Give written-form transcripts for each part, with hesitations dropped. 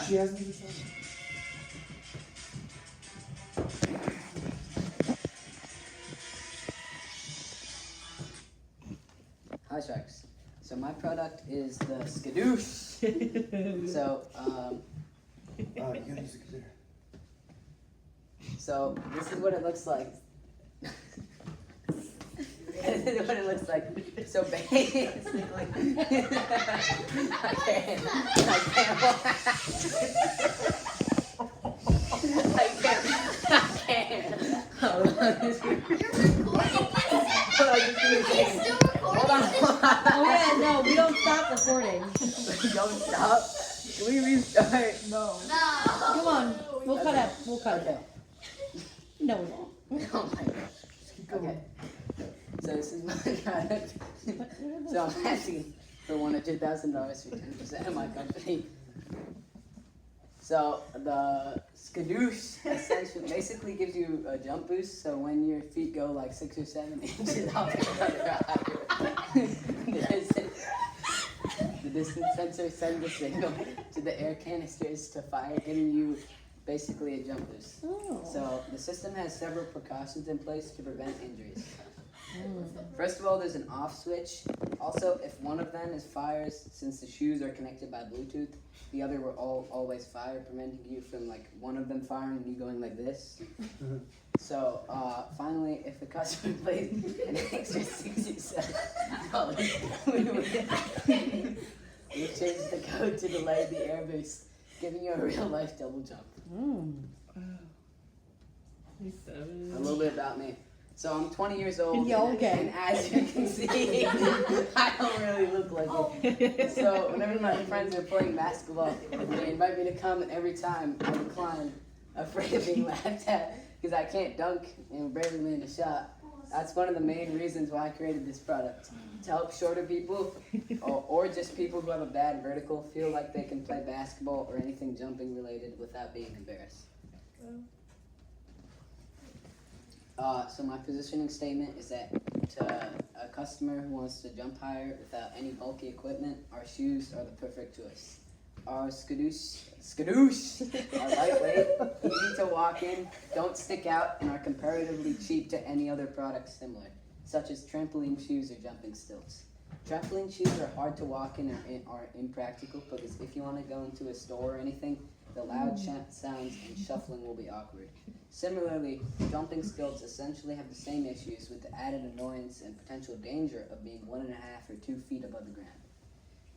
She hasn't even started. Hi Sharks. So my product is the Skadoosh. You gotta use the computer. So this is what it looks like. This is what it looks like. So basically, I can't. Hold on, just give me a second. Hold on. Oh yeah, no, we don't stop recording. Don't stop. Can we restart? No. Come on, we'll cut it. We'll cut it. No, we won't. Oh my gosh. Okay. So this is my product. So I'm asking for $100,000 for 10% of my company. So the Skadoosh essentially basically gives you a jump boost. So when your feet go like 6 or 7 inches off the ground, the distance sensor sends a signal to the air canisters to fire, giving you basically a jump boost. Oh. So the system has several precautions in place to prevent injuries. First of all, there's an off switch. Also, if one of them is fires, since the shoes are connected by Bluetooth, the other will always fire, preventing you from like one of them firing and you going like this. So finally, if the customer plays an extra $67, we change the code to delay the air boost, giving you a real life double jump. A little bit about me. So I'm 20 years old, Yeah, okay. and as you can see, I don't really look like it. So whenever my friends are playing basketball, they invite me to come, and every time I decline, afraid of being laughed at, because I can't dunk and barely land a shot. That's one of the main reasons why I created this product, to help shorter people, or just people who have a bad vertical, feel like they can play basketball or anything jumping related without being embarrassed. So my positioning statement is that to a customer who wants to jump higher without any bulky equipment, our shoes are the perfect choice. Our Skadoosh are lightweight, easy to walk in, don't stick out, and are comparatively cheap to any other products similar, such as trampoline shoes or jumping stilts. Trampoline shoes are hard to walk in and are impractical because if you want to go into a store or anything, the loud sounds and shuffling will be awkward. Similarly, jumping stilts essentially have the same issues with the added annoyance and potential danger of being 1.5 or 2 feet above the ground.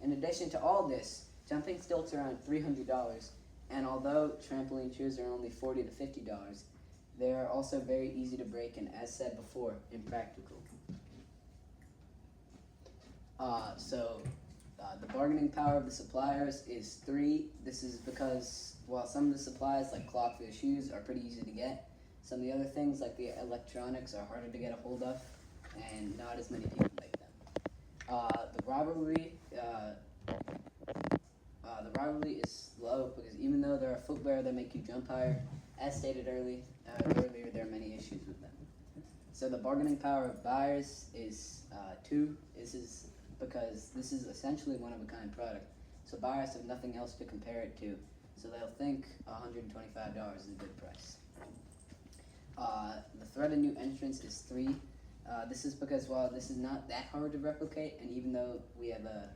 In addition to all this, jumping stilts are around $300, and although trampoline shoes are only $40 to $50, they are also very easy to break and, as said before, impractical. The bargaining power of the suppliers is 3. This is because while some of the supplies, like cloth for the shoes, are pretty easy to get, some of the other things, like the electronics, are harder to get a hold of, and not as many people make them. The rivalry is low because even though there are footwear that make you jump higher, as stated earlier, there are many issues with them. So the bargaining power of buyers is 2. This is because this is essentially one-of-a-kind product. So buyers have nothing else to compare it to. So they'll think $125 is a good price. The threat of new entrants is 3. This is because while this is not that hard to replicate, and even though we have a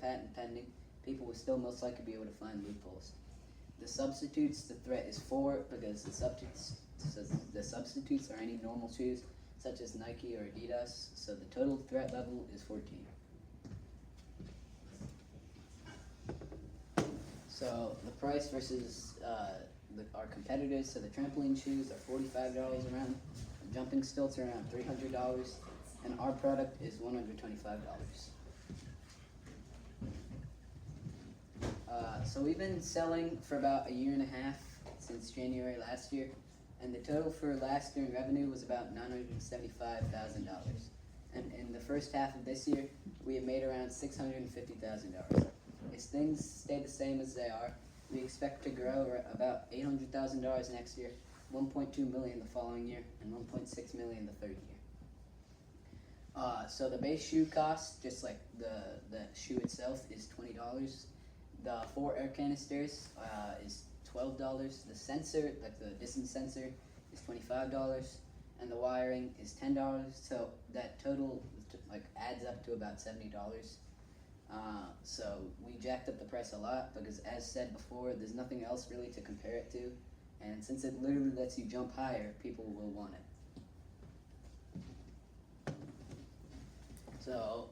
patent pending, people will still most likely be able to find loopholes. The substitutes, the threat is 4 because the substitutes are any normal shoes, such as Nike or Adidas, so the total threat level is 14. So the price versus our competitors, so the trampoline shoes are $45 around, the jumping stilts are around $300, and our product is $125. So we've been selling for about 1.5 years since January last year, and the total for last year in revenue was about $975,000. And in the first half of this year, we have made around $650,000. If things stay the same as they are, we expect to grow about $800,000 next year, 1.2 million the following year, and 1.6 million the third year. So the base shoe cost, just like the shoe itself, is $20. The 4 air canisters is $12. The sensor, like the distance sensor, is $25, and the wiring is $10. So that total like adds up to about $70. So we jacked up the price a lot because, as said before, there's nothing else really to compare it to, and since it literally lets you jump higher, people will want it. So,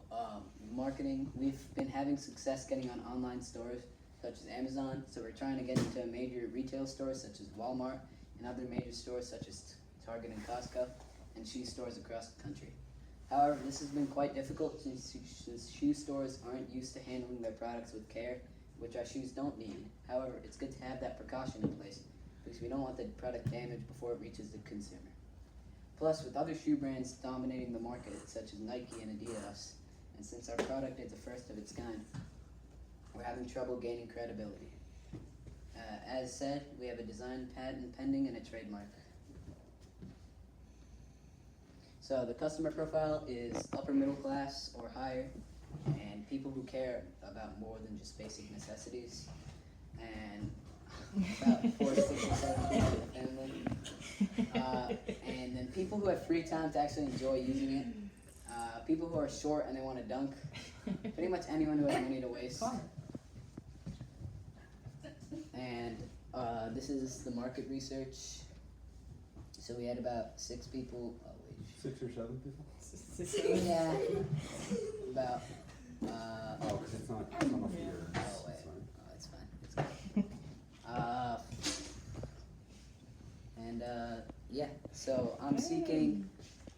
marketing, we've been having success getting on online stores such as Amazon, so we're trying to get into major retail stores such as Walmart and other major stores such as Target and Costco, and shoe stores across the country. However, this has been quite difficult since shoe stores aren't used to handling their products with care, which our shoes don't need. However, it's good to have that precaution in place because we don't want the product damaged before it reaches the consumer. Plus, with other shoe brands dominating the market, such as Nike and Adidas, and since our product is the first of its kind, we're having trouble gaining credibility. As said, we have a design patent pending and a trademark. So the customer profile is upper middle class or higher, and people who care about more than just basic necessities, and about 4, 6, or 7 people in the family. And then people who have free time to actually enjoy using it. People who are short and they want to dunk. Pretty much anyone who has money to waste. And this is the market research. So we had about 6 people. 6 or 7 people? Yeah. About. Oh, because it's not off your. Oh, wait. Oh, it's fine. It's fine. And yeah, so I'm seeking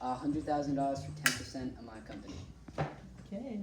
$100,000 for 10% of my company. Okay.